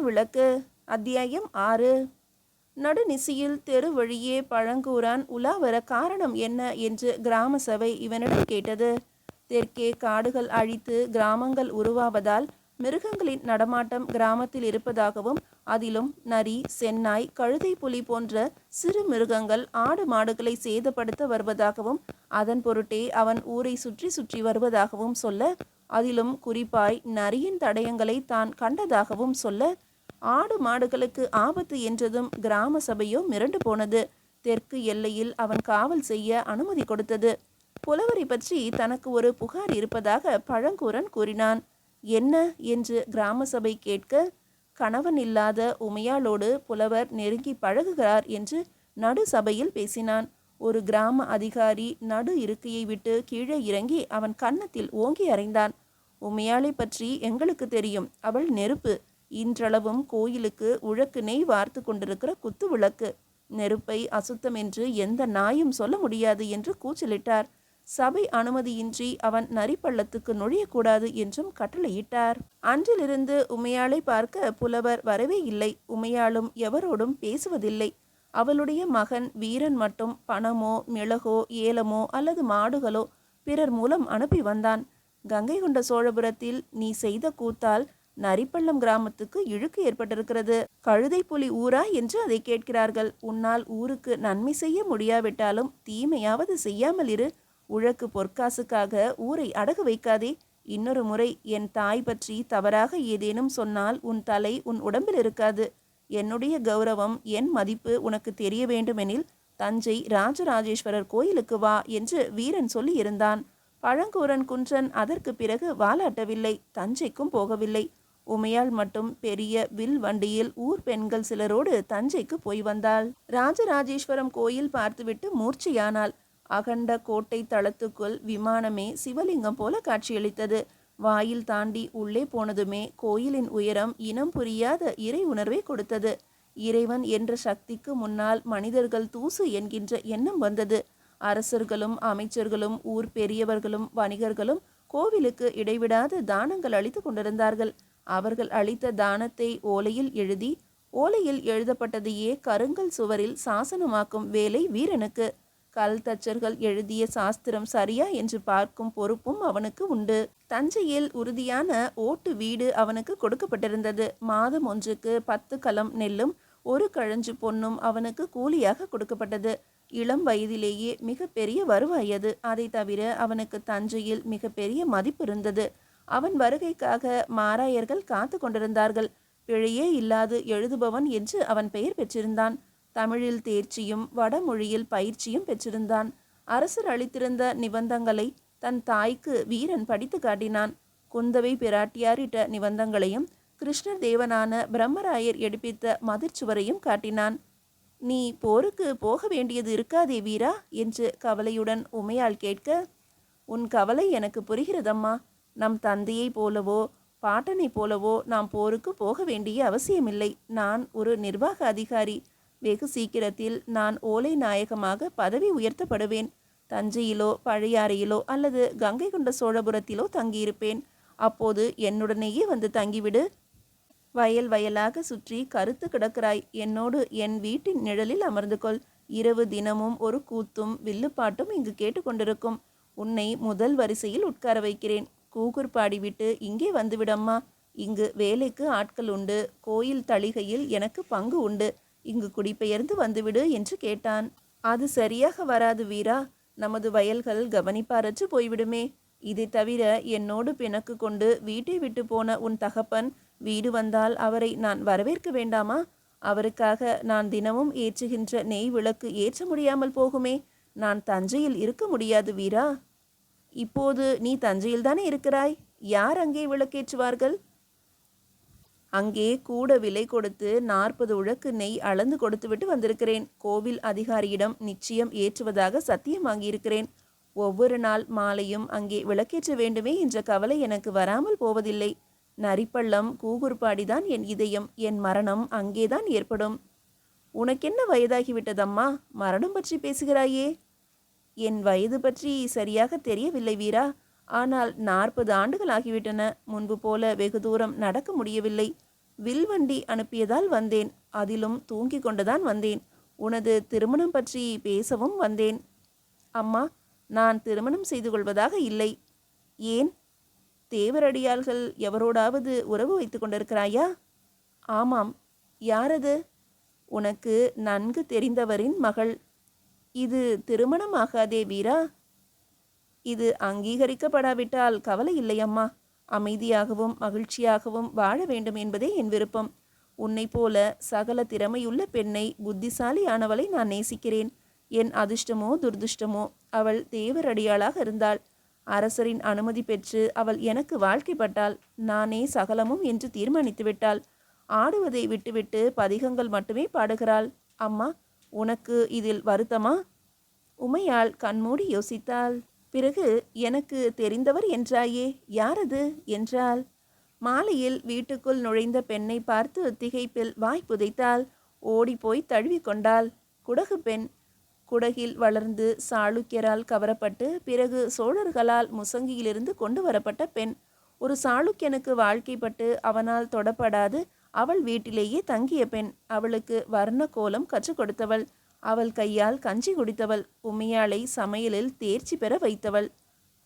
குத்துவிளக்கு. அத்தியாயம் 6. நடுநிசியில் தெரு வழியே பழங்கூரான் உலா வர காரணம் என்ன என்று கிராம சபை இவனிடம் கேட்டது. தெற்கே காடுகள் அழித்து கிராமங்கள் உருவாவதால் மிருகங்களின் நடமாட்டம் கிராமத்தில் இருப்பதாகவும், அதிலும் நரி, சென்னாய், கழுதை, புலி போன்ற சிறு மிருகங்கள் ஆடு மாடுகளை சேதப்படுத்த வருவதாகவும், அதன் பொருட்டே அவன் ஊரை சுற்றி சுற்றி வருவதாகவும் சொல்ல, அதிலும் குறிப்பாய் நரியின் தடயங்களை தான் கண்டதாகவும் சொல்ல, ஆடு மாடுகளுக்கு ஆபத்து என்றதும் கிராம சபையோ மிரண்டு போனது. தெற்கு எல்லையில் அவன் காவல் செய்ய அனுமதி கொடுத்தது. புலவரை பற்றி தனக்கு ஒரு புகார் இருப்பதாக பழங்கூரன் கூறினான். என்ன என்று கிராம சபை கேட்க, கணவன் இல்லாத உமையாளோடு புலவர் நெருங்கி பழகுகிறார் என்று நடு சபையில் பேசினான். ஒரு கிராம அதிகாரி நடு இருக்கையை விட்டு கீழே இறங்கி அவன் கன்னத்தில் ஓங்கி அறைந்தான். உமையாளை பற்றி எங்களுக்கு தெரியும். அவள் நெருப்பு. இன்றளவும் கோயிலுக்கு உழக்கு நெய் வார்த்து கொண்டிருக்கிற குத்து விளக்கு. நெருப்பை அசுத்தம் என்று எந்த நாயும் சொல்ல முடியாது என்று கூச்சலிட்டார். சபை அனுமதியின்றி அவன் நரிப்பள்ளத்துக்கு நுழையக்கூடாது என்றும் கட்டளையிட்டார். அன்றிலிருந்து உமையாளை பார்க்க புலவர் வரவே இல்லை. உமையாளும் எவரோடும் பேசுவதில்லை. அவளுடைய மகன் வீரன் மட்டும் பணமோ மிளகோ ஏலமோ அல்லது மாடுகளோ பிறர் மூலம் அனுப்பி வந்தான். கங்கை கொண்ட சோழபுரத்தில் நீ செய்த கூத்தால் நரிப்பள்ளம் கிராமத்துக்கு இழுக்கு ஏற்பட்டிருக்கிறது. கழுதை புலி ஊரா என்று அதை கேட்கிறார்கள். உன்னால் ஊருக்கு நன்மை செய்ய முடியாவிட்டாலும் தீமையாவது செய்யாமல் இரு. உழக்கு பொற்காசுக்காக ஊரை அடகு வைக்காதே. இன்னொரு முறை என் தாய் பற்றி தவறாக ஏதேனும் சொன்னால் உன் தலை உன் உடம்பில் இருக்காது. என்னுடைய கௌரவம், என் மதிப்பு உனக்கு தெரிய வேண்டுமெனில் தஞ்சை ராஜராஜேஸ்வரர் கோயிலுக்கு வா என்று வீரன் சொல்லி இருந்தான். பழங்கூரன் குன்றன் அதற்கு பிறகு வாலாட்டவில்லை. தஞ்சைக்கும் போகவில்லை. உமையாள் மட்டும் பெரிய வில் வண்டியில் ஊர் பெண்கள் சிலரோடு தஞ்சைக்கு போய் வந்தாள். ராஜராஜேஸ்வரம் கோயில் பார்த்துவிட்டு மூர்ச்சையானாள். அகண்ட கோட்டை தளத்துக்குள் விமானமே சிவலிங்கம் போல காட்சியளித்தது. வாயில் தாண்டி உள்ளே போனதுமே கோயிலின் உயரம் இனம் புரியாத இறை உணர்வை கொடுத்தது. இறைவன் என்ற சக்திக்கு முன்னால் மனிதர்கள் தூசு என்கின்ற எண்ணம் வந்தது. அரசர்களும் அமைச்சர்களும் ஊர் பெரியவர்களும் வணிகர்களும் கோவிலுக்கு இடைவிடாது தானங்கள் அளித்து கொண்டிருந்தார்கள். அவர்கள் அளித்த தானத்தை ஓலையில் எழுதி, ஓலையில் எழுதப்பட்டதையே கருங்கல் சுவரில் சாசனமாக்கும் வேலை வீரனுக்கு. கல் தச்சர்கள் எழுதிய சாஸ்திரம் சரியா என்று பார்க்கும் பொறுப்பும் அவனுக்கு உண்டு. தஞ்சையில் உறுதியான ஓட்டு வீடு அவனுக்கு கொடுக்கப்பட்டிருந்தது. மாதம் ஒன்றுக்கு 10 கலம் நெல்லும் 1 கழஞ்சு பொன்னும் அவனுக்கு கூலியாக கொடுக்கப்பட்டது. இளம் வயதிலேயே மிக பெரிய வருவாயது. அதை தவிர அவனுக்கு தஞ்சையில் மிக பெரிய மதிப்பு இருந்தது. அவன் வருகைக்காக மாராயர்கள் காத்து கொண்டிருந்தார்கள். பிழையே இல்லாது எழுதுபவன் என்று அவன் பெயர் பெற்றிருந்தான். தமிழில் தேர்ச்சியும் வடமொழியில் பயிற்சியும் பெற்றிருந்தான். அரசர் அளித்திருந்த நிபந்தங்களை தன் தாய்க்கு வீரன் படித்து காட்டினான். குந்தவை பிராட்டியாரிட்ட நிபந்தங்களையும் கிருஷ்ணர் தேவனான பிரம்மராயர் எடுப்பித்த மதிர்ச்சுவரையும் காட்டினான். நீ போருக்கு போக வேண்டியது இருக்காதே வீரா என்று கவலையுடன் உமையாள் கேட்க, உன் கவலை எனக்கு புரிகிறதம்மா. நம் தந்தையை போலவோ பாட்டனை போலவோ நாம் போருக்கு போக வேண்டிய அவசியமில்லை. நான் ஒரு நிர்வாக அதிகாரி. வெகு சீக்கிரத்தில் நான் ஓலை நாயகமாக பதவி உயர்த்தப்படுவேன். தஞ்சையிலோ பழையாறையிலோ அல்லது கங்கை கொண்ட சோழபுரத்திலோ தங்கியிருப்பேன். அப்போது என்னுடனேயே வந்து தங்கிவிடு. வயல் வயலாக சுற்றி கருத்து கிடக்கிறாய். என்னோடு என் வீட்டின் நிழலில் அமர்ந்து கொள். இரவு தினமும் ஒரு கூத்தும் வில்லுப்பாட்டும் இங்கு கேட்டுக்கொண்டிருக்கும். உன்னை முதல் வரிசையில் உட்கார வைக்கிறேன். கூகுர் பாடிவிட்டு இங்கே வந்துவிடம்மா. இங்கு வேலைக்கு ஆட்கள் உண்டு. கோயில் தளிகையில் எனக்கு பங்கு உண்டு. இங்கு குடிபெயர்ந்து வந்துவிடு என்று கேட்டான். அது சரியாக வராது வீரா. நமது வயல்கள் கவனிப்பாரற்று போய்விடுமே. இதை தவிர என்னோடு பிணக்கு கொண்டு வீட்டை விட்டு போன உன் தகப்பன் வீடு வந்தால் அவரை நான் வரவேற்க வேண்டாமா? அவருக்காக நான் தினமும் ஏற்றுகின்ற நெய் விளக்கு ஏற்ற முடியாமல் போகுமே. நான் தஞ்சையில் இருக்க முடியாது வீரா. இப்போது நீ தஞ்சையில் தானே இருக்கிறாய். யார் அங்கே விளக்கேற்றுவார்கள்? அங்கே கூட விலை கொடுத்து 40 உழக்கு நெய் அளந்து கொடுத்துவிட்டு வந்திருக்கிறேன். கோவில் அதிகாரியிடம் நிச்சயம் ஏற்றுவதாக சத்தியம் வாங்கியிருக்கிறேன். ஒவ்வொரு நாள் மாலையும் அங்கே விளக்கேற்ற வேண்டுமே என்ற கவலை எனக்கு வராமல் போவதில்லை. நரிப்பள்ளம் கூகுர்பாடிதான் என் இதயம். என் மரணம் அங்கேதான் ஏற்படும். உனக்கென்ன வயதாகிவிட்டதம்மா? மரணம் பற்றி பேசுகிறாயே. என் வயது பற்றி சரியாக தெரியவில்லை வீரா. ஆனால் 40 ஆண்டுகள் ஆகிவிட்டன. முன்பு போல வெகு தூரம் நடக்க முடியவில்லை. வில்வண்டி அனுப்பியதால் வந்தேன். அதிலும் தூங்கிக் கொண்டுதான் வந்தேன். உனது திருமணம் பற்றி பேசவும் வந்தேன். அம்மா, நான் திருமணம் செய்து கொள்வதாக இல்லை. ஏன்? தேவரடியாள்கள் எவரோடாவது உறவு வைத்து கொண்டிருக்கிறாயா? ஆமாம். யாரது? உனக்கு நன்கு தெரிந்தவரின் மகள். இது திருமணம் ஆகாதே வீரா. இது அங்கீகரிக்கப்படாவிட்டால் கவலை இல்லை அம்மா. அமைதியாகவும் மகிழ்ச்சியாகவும் வாழ வேண்டும் என்பதே என் விருப்பம். உன்னை போல சகல திறமையுள்ள பெண்ணை, புத்திசாலியானவளை நான் நேசிக்கிறேன். என் அதிர்ஷ்டமோ துர்திருஷ்டமோ அவள் தேவரடியாளாக இருந்தாள். அரசரின் அனுமதி பெற்று அவள் எனக்கு வாழ்க்கைப்பட்டாள். நானே சகலமும் என்று தீர்மானித்து விட்டாள். ஆடுவதை விட்டுவிட்டு பதிகங்கள் மட்டுமே பாடுகிறாள். அம்மா, உனக்கு இதில் வருத்தமா? உமையாள் கண்மூடி யோசித்தாள். பிறகு, எனக்கு தெரிந்தவர் என்றாயே, யாரது என்றாள். மாலையில் வீட்டுக்குள் நுழைந்த பெண்ணை பார்த்து திகைப்பில் வாய் புதைத்தாள். ஓடிப்போய் தழுவிக்கொண்டாள். குடகு பெண். குடகில் வளர்ந்து சாளுக்கியரால் கவரப்பட்டு பிறகு சோழர்களால் முசங்கியிலிருந்து கொண்டு வரப்பட்ட பெண். ஒரு சாளுக்கியனுக்கு வாழ்க்கைப்பட்டு அவனால் தொடப்படாது அவள் வீட்டிலேயே தங்கிய பெண். அவளுக்கு வர்ண கோலம் கற்றுக் கொடுத்தவள். அவள் கையால் கஞ்சி குடித்தவள். உமையாளை சமையலில் தேர்ச்சி பெற வைத்தவள்.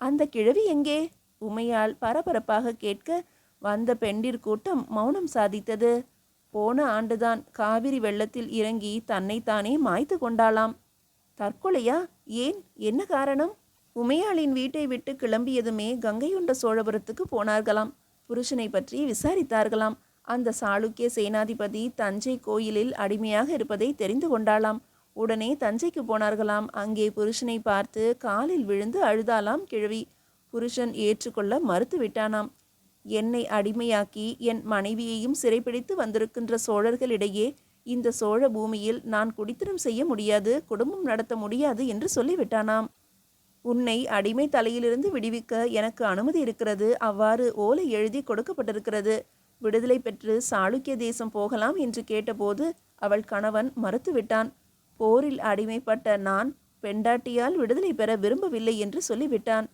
அந்த கிழவி எங்கே? உமையாள் பரபரப்பாக கேட்க, வந்த பெண்டிற்கூட்டம் மௌனம் சாதித்தது. போன ஆண்டுதான் காவிரி வெள்ளத்தில் இறங்கி தன்னைத்தானே மாய்த்து கொண்டாளாம். தற்கொலையா? ஏன்? என்ன காரணம்? உமையாளின் வீட்டை விட்டு கிளம்பியதுமே கங்கையுண்ட சோழபுரத்துக்கு போனார்களாம். புருஷனை பற்றி விசாரித்தார்களாம். அந்த சாளுக்கிய சேனாதிபதி தஞ்சை கோயிலில் அடிமையாக இருப்பதை தெரிந்து கொண்டாளாம். உடனே தஞ்சைக்கு போனார்களாம். அங்கே புருஷனை பார்த்து காலில் விழுந்து அழுதாலாம் கிழவி. புருஷன் ஏற்றுக்கொள்ள மறுத்து விட்டானாம். என்னை அடிமையாக்கி என் மனைவியையும் சிறைப்பிடித்து வந்திருக்கின்ற சோழர்களிடையே இந்த சோழ பூமியில் நான் குடித்தனம் செய்ய முடியாது, குடும்பம் நடத்த முடியாது என்று சொல்லிவிட்டானாம். உன்னை அடிமை தலையிலிருந்து விடுவிக்க எனக்கு அனுமதி இருக்கிறது. அவ்வாறு ஓலை எழுதி கொடுக்கப்பட்டிருக்கிறது. விடுதலை பெற்று சாளுக்கிய தேசம் போகலாம் என்று கேட்டபோது அவள் கணவன் மறுத்துவிட்டான். போரில் அடிமைப்பட்ட நான் பெண்டாட்டியால் விடுதலை பெற விரும்பவில்லை என்று சொல்லிவிட்டான்.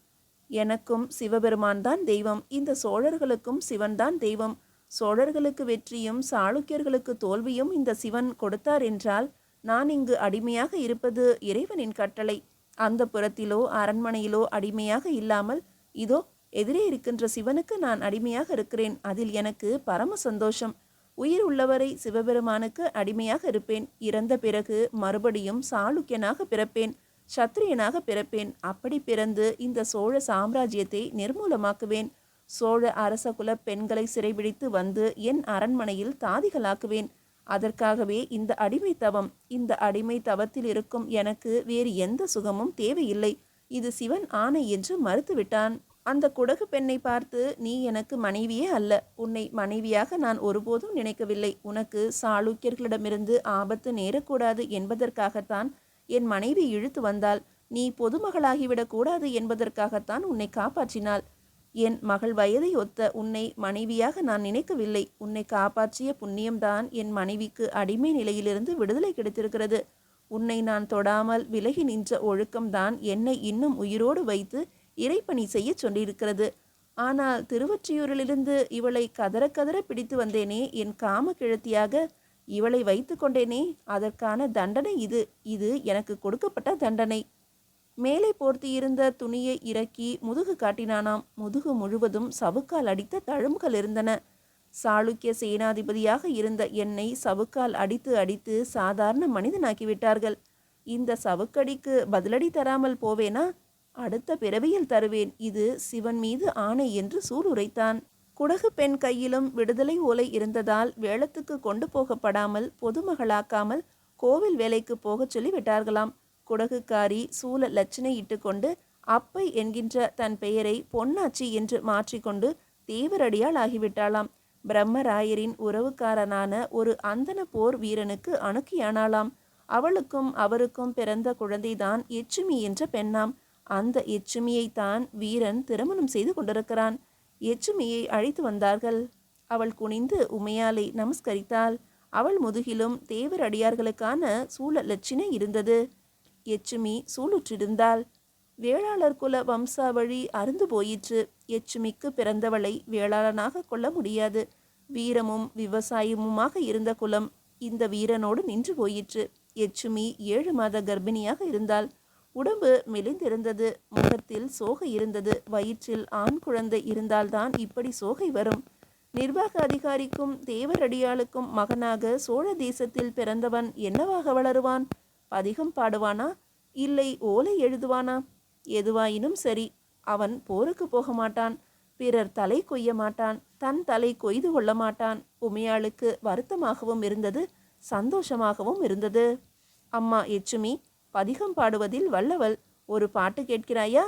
எனக்கும் சிவபெருமான் தான் தெய்வம். இந்த சோழர்களுக்கும் சிவன்தான் தெய்வம். சோழர்களுக்கு வெற்றியும் சாளுக்கியர்களுக்கு தோல்வியும் இந்த சிவன் கொடுத்தார் என்றால் நான் இங்கு அடிமையாக இருப்பது இறைவனின் கட்டளை. அந்த புறத்திலோ அரண்மனையிலோ அடிமையாக இல்லாமல் இதோ எதிரே இருக்கின்ற சிவனுக்கு நான் அடிமையாக இருக்கிறேன். அதில் எனக்கு பரம சந்தோஷம். உயிர் உள்ளவரை சிவபெருமானுக்கு அடிமையாக இருப்பேன். இறந்த பிறகு மறுபடியும் சாளுக்கியனாக பிறப்பேன், சத்திரியனாக பிறப்பேன். அப்படி பிறந்து இந்த சோழ சாம்ராஜ்யத்தை நிர்மூலமாக்குவேன். சோழ அரச குல பெண்களை சிறைபிடித்து வந்து என் அரண்மனையில் தாதிகளாக்குவேன். அதற்காகவே இந்த அடிமை தவம். இந்த அடிமை தவத்தில் இருக்கும் எனக்கு வேறு எந்த சுகமும் தேவையில்லை. இது சிவன் ஆணை என்று மறுத்துவிட்டான். அந்த குடகு பெண்ணை பார்த்து, நீ எனக்கு மனைவியே அல்ல. உன்னை மனைவியாக நான் ஒருபோதும் நினைக்கவில்லை. உனக்கு சாளுக்கியர்களிடமிருந்து ஆபத்து நேரக்கூடாது என்பதற்காகத்தான் என் மனைவி இழுத்து வந்தாள். நீ பொதுமகளாகிவிடக் கூடாது என்பதற்காகத்தான் உன்னை காப்பாற்றினாள். என் மகள் வயதை ஒத்த உன்னை மனைவியாக நான் நினைக்கவில்லை. உன்னை காப்பாற்றிய புண்ணியம்தான் என் மனைவிக்கு அடிமை நிலையிலிருந்து விடுதலை கிடைத்திருக்கிறது. உன்னை நான் தொடாமல் விலகி நின்ற ஒழுக்கம்தான் என்னை இன்னும் உயிரோடு வைத்து இறைப்பணி செய்ய சொல்லியிருக்கிறது. ஆனால் திருவொற்றியூரிலிருந்து இவளை கதற கதற பிடித்து வந்தேனே, என் காம கிழத்தியாக இவளை வைத்து கொண்டேனே, அதற்கான தண்டனை இது. இது எனக்கு கொடுக்கப்பட்ட தண்டனை. மேலே போர்த்தியிருந்த துணியை இறக்கி முதுகு காட்டினானாம். முதுகு முழுவதும் சவுக்கால் அடித்த தழும்புகள் இருந்தன. சாளுக்கிய சேனாதிபதியாக இருந்த என்னை சவுக்கால் அடித்து அடித்து சாதாரண மனிதனாக்கிவிட்டார்கள். இந்த சவுக்கடிக்கு பதிலடி தராமல் போவேனா? அடுத்த பிறவியில் தருவேன். இது சிவன் மீது ஆணை என்று சூளுரைத்தான். குடகு பெண் கையிலும் விடுதலை ஓலை இருந்ததால் வேளத்துக்கு கொண்டு போகப்படாமல் பொதுமகளாக்காமல் கோவில் வேலைக்கு போகச் சொல்லி விட்டார்களாம். குடகுக்காரி சூல லட்சணை இட்டு கொண்டு அப்பை என்கின்ற தன் பெயரை பொன்னாச்சி என்று மாற்றிக்கொண்டு தேவரடியாள் ஆகிவிட்டாளாம். பிரம்மராயரின் உறவுக்காரனான ஒரு அந்தன போர் வீரனுக்கு அணுக்கியானாளாம். அவளுக்கும் அவருக்கும் பிறந்த குழந்தைதான் எச்சுமி என்ற பெண்ணாம். அந்த எச்சுமியைத்தான் வீரன் திருமணம் செய்து கொண்டிருக்கிறான். எச்சுமியை அழைத்து வந்தார்கள். அவள் குனிந்து உமையாலை நமஸ்கரித்தாள். அவள் முதுகிலும் தேவரடியார்களுக்கான சூழ லட்சினை இருந்தது. எச்சுமி சூளுற்றிருந்தாள். வேளாளர் குல வம்சாவழி அருந்து போயிற்று. எச்சுமிக்கு பிறந்தவளை வேளாளனாக கொள்ள முடியாது. வீரமும் விவசாயமுமாக இருந்த குலம் இந்த வீரனோடு நின்று போயிற்று. எச்சுமி 7 மாத கர்ப்பிணியாக இருந்தாள். உடம்பு மெலிந்திருந்தது. முகத்தில் சோகை இருந்தது. வயிற்றில் ஆண் குழந்தை இருந்தால்தான் இப்படி சோகை வரும். நிர்வாக அதிகாரிக்கும் தேவரடியாளுக்கும் மகனாக சோழ தேசத்தில் பிறந்தவன் என்னவாக வளருவான்? பதிகம் பாடுவானா, இல்லை ஓலை எழுதுவானா? எதுவாயினும் சரி, அவன் போருக்கு போக மாட்டான். பிறர் தலை கொய்ய மாட்டான். தன் தலை கொய்து கொள்ள மாட்டான். உமையாளுக்கு வருத்தமாகவும் இருந்தது, சந்தோஷமாகவும் இருந்தது. அம்மா எச்சுமி பதிகம் பாடுவதில் வல்லவள். ஒரு பாட்டு கேட்கிறாயா?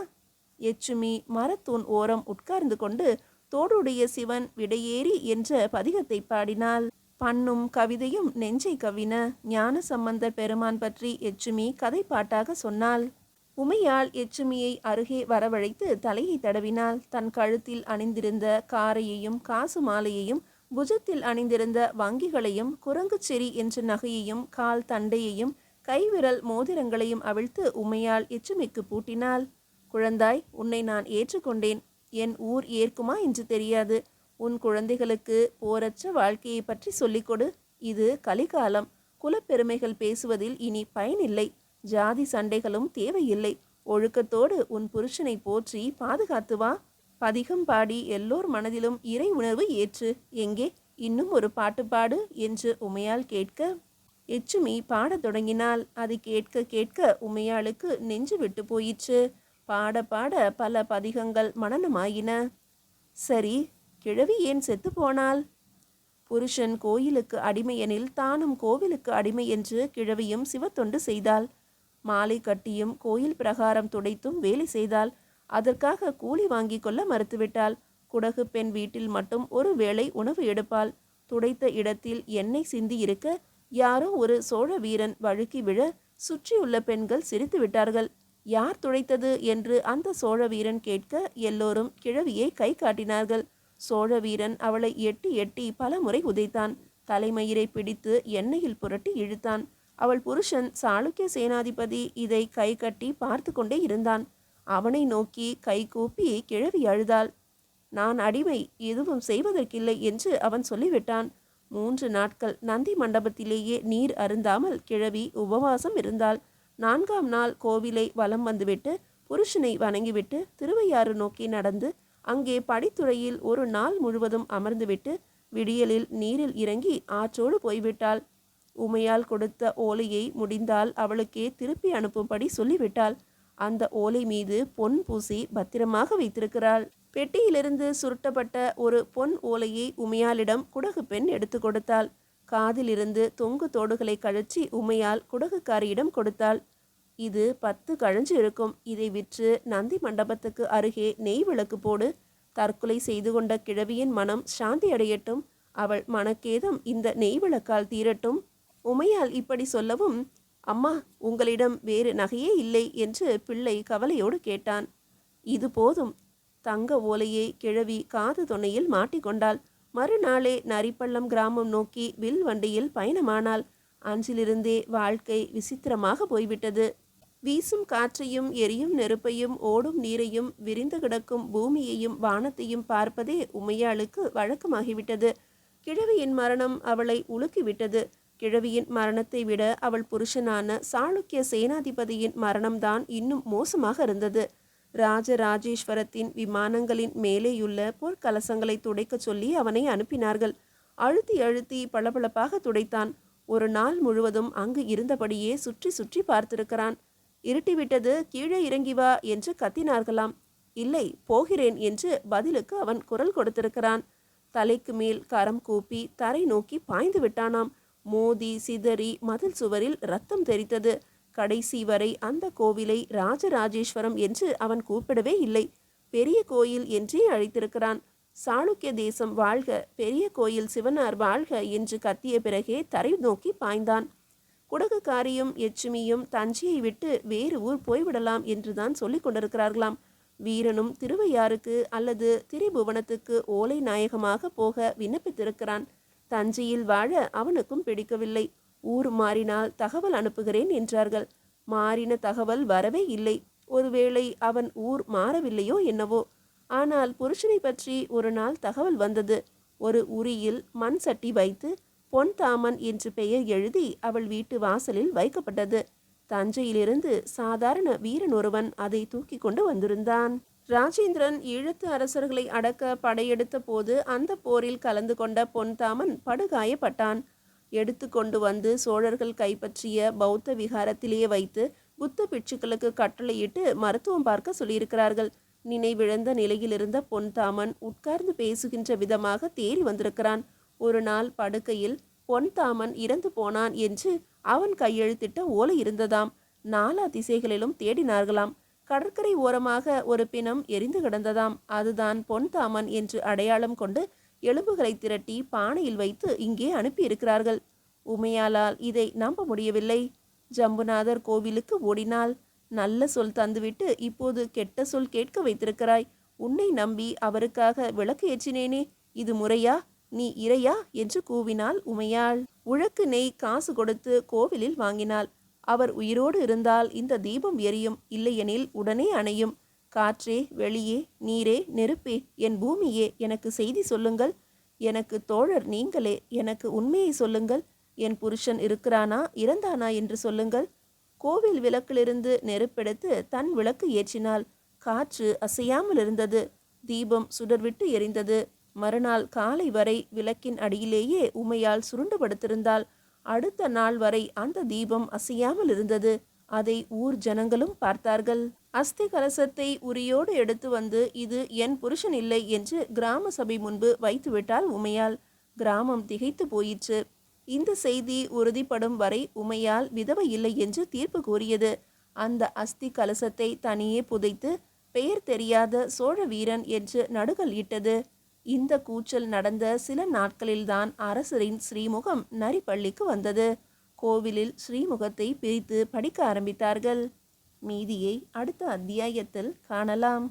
எச்சுமி மரத்தூண் ஓரம் உட்கார்ந்து கொண்டு தோடுடைய சிவன் விடையேறி என்ற பதிகத்தை பாடினாள். பண்ணும் கவிதையும் நெஞ்சை கவின. ஞான சம்பந்தர் பெருமான் பற்றி எச்சுமி கதை பாட்டாக சொன்னாள். உமையாள் எச்சுமியை அருகே வரவழைத்து தலையை தடவினாள். தன் கழுத்தில் அணிந்திருந்த காரையையும் காசு மாலையையும் புஜத்தில் அணிந்திருந்த வங்கிகளையும் குரங்குச்செறி என்ற நகையையும் கால் தண்டையையும் கைவிரல் மோதிரங்களையும் அவிழ்த்து உமையாள் எச்சுமிக்கு பூட்டினாள். குழந்தாய், உன்னை நான் ஏற்றுக்கொண்டேன். என் ஊர் ஏற்குமா என்று தெரியாது. உன் குழந்தைகளுக்கு போரற்ற வாழ்க்கையை பற்றி சொல்லிக்கொடு. இது கலிகாலம். குலப்பெருமைகள் பேசுவதில் இனி பயனில்லை. ஜாதி சண்டைகளும் தேவையில்லை. ஒழுக்கத்தோடு உன் புருஷனை போற்றி பாதுகாத்து வா. பதிகம் பாடி எல்லோர் மனதிலும் இறை உணர்வு ஏற்று. எங்கே இன்னும் ஒரு பாட்டு பாடு என்று உமையாள் கேட்க எச்சுமி பாடத் தொடங்கினாள். அது கேட்க கேட்க உமையாளுக்கு நெஞ்சு விட்டு போயிற்று. பாட பாட பல பதிகங்கள் மனனமாயின. சரி, கிழவி ஏன் செத்து போனாள்? புருஷன் கோயிலுக்கு அடிமையெனில் தானும் கோவிலுக்கு அடிமை என்று கிழவியும் சிவத்தொண்டு செய்தாள். மாலை கட்டியும் கோயில் பிரகாரம் துடைத்தும் வேலை செய்தாள். அதற்காக கூலி வாங்கி கொள்ள மறுத்துவிட்டாள். குடகு பெண் வீட்டில் மட்டும் ஒரு வேளை உணவு எடுப்பாள். துடைத்த இடத்தில் எண்ணெய் சிந்தி இருக்க யாரோ ஒரு சோழ வீரன் வழுக்கி விழ சுற்றியுள்ள பெண்கள் சிரித்து விட்டார்கள். யார் துடைத்தது என்று அந்த சோழ வீரன் கேட்க எல்லோரும் கிழவியை கை காட்டினார்கள். சோழ வீரன் அவளை எட்டி எட்டி பல முறை உதைத்தான். தலைமயிரை பிடித்து எண்ணெயில் புரட்டி இழுத்தான். அவள் புருஷன் சாளுக்கிய சேனாதிபதி இதை கை கட்டி பார்த்து கொண்டே இருந்தான். அவனை நோக்கி கை கூப்பி கிழவி அழுதாள். நான் அடிமை, எதுவும் செய்வதற்கில்லை என்று அவன் சொல்லிவிட்டான். 3 நாட்கள் நந்தி மண்டபத்திலேயே நீர் அருந்தாமல் கிழவி உபவாசம் இருந்தாள். 4ஆம் நாள் கோவிலை வலம் வந்துவிட்டு புருஷனை வணங்கிவிட்டு திருவையாறு நோக்கி நடந்து அங்கே படித்துறையில் ஒரு நாள் முழுவதும் அமர்ந்துவிட்டு விடியலில் நீரில் இறங்கி ஆற்றோடு போய்விட்டாள். உமையால் கொடுத்த ஓலையை முடிந்தால் அவளுக்கே திருப்பி அனுப்பும்படி சொல்லிவிட்டாள். அந்த ஓலை மீது பொன் பூசி பத்திரமாக வைத்திருக்கிறாள். பெட்டியிலிருந்து சுருட்டப்பட்ட ஒரு பொன் ஓலையை உமையாளிடம் குடகு பெண் எடுத்து கொடுத்தாள். காதிலிருந்து தொங்கு தோடுகளை கழற்றி உமையால் குடகுக்காரியிடம் கொடுத்தாள். இது 10 கழஞ்சு இருக்கும். இதை விற்று நந்தி மண்டபத்துக்கு அருகே நெய் விளக்கு போடு. தற்கொலை செய்து கொண்ட கிழவியின் மனம் சாந்தி அடையட்டும். அவள் மனக்கேதம் இந்த நெய் விளக்கால் தீரட்டும். உமையால் இப்படி சொல்லவும், அம்மா, உங்களிடம் வேறு நகையே இல்லை என்று பிள்ளை கவலையோடு கேட்டான். இது போதும். தங்க ஓலையை கிழவி காது தொன்னையில் மாட்டிக்கொண்டாள். மறுநாளே நரிப்பள்ளம் கிராமம் நோக்கி வில் வண்டியில் பயணமானாள். அன்றிலிருந்தே வாழ்க்கை விசித்திரமாக போய்விட்டது. வீசும் காற்றையும் எரியும் நெருப்பையும் ஓடும் நீரையும் விரிந்து கிடக்கும் பூமியையும் வானத்தையும் பார்ப்பதே உமையாளுக்கு வழக்கமாகிவிட்டது. கிழவியின் மரணம் அவளை உலுக்கிவிட்டது. கிழவியின் மரணத்தை விட அவள் புருஷனான சாளுக்கிய சேனாதிபதியின் மரணம்தான் இன்னும் மோசமாக இருந்தது. ராஜராஜேஸ்வரத்தின் விமானங்களின் மேலேயுள்ள பொற்கலசங்களை துடைக்க சொல்லி அவனை அனுப்பினார்கள். அழுத்தி அழுத்தி பளபளப்பாக துடைத்தான். ஒரு நாள் முழுவதும் அங்கு இருந்தபடியே சுற்றி சுற்றி பார்த்திருக்கிறான். இருட்டிவிட்டது, கீழே இறங்கி வா என்று கத்தினார்களாம். இல்லை, போகிறேன் என்று பதிலுக்கு அவன் குரல் கொடுத்திருக்கிறான். தலைக்கு மேல் கரம் கூப்பி தரை நோக்கி பாய்ந்து விட்டானாம். மோதி சிதறி மதில் சுவரில் ரத்தம் தெரித்தது. கடைசி வரை அந்த கோவிலை ராஜராஜேஸ்வரம் என்று அவன் கூப்பிடவே இல்லை. பெரிய கோயில் என்றே அழைத்திருக்கிறான். சாளுக்கிய தேசம் வாழ்க, பெரிய கோயில் சிவனார் வாழ்க என்று கத்திய பிறகே தரை நோக்கி பாய்ந்தான். குடகுக்காரியும் எச்சுமியும் தஞ்சையை விட்டு வேறு ஊர் போய்விடலாம் என்றுதான் சொல்லிக் கொண்டிருக்கிறார்களாம். வீரனும் திருவையாறுக்கு அல்லது திரிபுவனத்துக்கு ஓலை நாயகமாக போக விண்ணப்பித்திருக்கிறான். தஞ்சையில் வாழ அவனுக்கும் பிடிக்கவில்லை. ஊர் மாறினால் தகவல் அனுப்புகிறேன் என்றார்கள். மாறின தகவல் வரவே இல்லை. ஒருவேளை அவன் ஊர் மாறவில்லையோ என்னவோ. ஆனால் புருஷனை பற்றி ஒரு நாள் தகவல் வந்தது. ஒரு உரியில் மண் சட்டி வைத்து பொன்தாமன் என்று பெயர் எழுதி அவள் வீட்டு வாசலில் வைக்கப்பட்டது. தஞ்சையிலிருந்து சாதாரண வீரன் ஒருவன் அதை தூக்கி கொண்டு வந்திருந்தான். ராஜேந்திரன் ஈழத்து அரசர்களை அடக்க படையெடுத்த போது அந்த போரில் கலந்து கொண்ட பொன்தாமன் படுகாயப்பட்டான். எடுத்து கொண்டு வந்து சோழர்கள் கைப்பற்றிய பௌத்த விகாரத்திலேயே வைத்து புத்த பிட்சுக்களுக்கு கட்டளையிட்டு மருத்துவம் பார்க்க சொல்லியிருக்கிறார்கள். நினைவிழந்த நிலையில் இருந்த பொன்தாமன் உட்கார்ந்து பேசுகின்ற விதமாக தேறி வந்திருக்கிறான். ஒரு நாள் படுக்கையில் பொன்தாமன் இறந்து போனான் என்று அவன் கையெழுத்திட்ட ஓலை இருந்ததாம். நாலா திசைகளிலும் தேடினார்களாம். கடற்கரை ஓரமாக ஒரு பிணம் எரிந்து கிடந்ததாம். அதுதான் பொன்தாமன் என்று அடையாளம் கொண்டு எலும்புகளை திரட்டி பானையில் வைத்து இங்கே அனுப்பியிருக்கிறார்கள். உமையாளால் இதை நம்ப முடியவில்லை. ஜம்புநாதர் கோவிலுக்கு ஓடினாள். நல்ல சொல் தந்துவிட்டு இப்போது கெட்ட சொல் கேட்க வைத்திருக்கிறாய். உன்னை நம்பி அவருக்காக விளக்கு ஏற்றினேனே, இது முறையா? நீ இறையா என்று கூவினாள் உமையாள். உழக்கு நெய் காசு கொடுத்து கோவிலில் வாங்கினாள். அவர் உயிரோடு இருந்தால் இந்த தீபம் எரியும், இல்லையெனில் உடனே அணையும். காற்றே, வெளியே, நீரே, நெருப்பே, என் பூமியே, எனக்கு செய்தி சொல்லுங்கள். எனக்கு தோழர் நீங்களே, எனக்கு உண்மையை சொல்லுங்கள். என் புருஷன் இருக்கிறானா இறந்தானா என்று சொல்லுங்கள். கோவில் விளக்கிலிருந்து நெருப்பெடுத்து தன் விளக்கு ஏற்றினாள். காற்று அசையாமல் இருந்தது. தீபம் சுடர்விட்டு எரிந்தது. மறுநாள் காலை வரை விளக்கின் அடியிலேயே உமையால் சுருண்டு படுத்திருந்தாள். அடுத்த நாள் வரை அந்த தீபம் அசையாமல் இருந்தது. அதை ஊர் ஜனங்களும் பார்த்தார்கள். அஸ்தி கலசத்தை உரியோடு எடுத்து வந்து இது என் புருஷன் இல்லை என்று கிராம சபை முன்பு வைத்துவிட்டாள் உமையாள். கிராமம் திகைத்து போயிற்று. இந்த செய்தி உறுதிப்படும் வரை உமையால் விதவை இல்லை என்று தீர்ப்பு கூறியது. அந்த அஸ்தி கலசத்தை தனியே புதைத்து பெயர் தெரியாத சோழ வீரன் என்று நடுகல் இட்டது. இந்த கூச்சல் நடந்த சில நாட்களில்தான் அரசரின் ஸ்ரீமுகம் நரிப்பள்ளிக்கு வந்தது. கோவிலில் ஸ்ரீமுகத்தை பிரித்து படிக்க ஆரம்பித்தார்கள். மீதியை அடுத்த அத்தியாயத்தில் காணலாம்.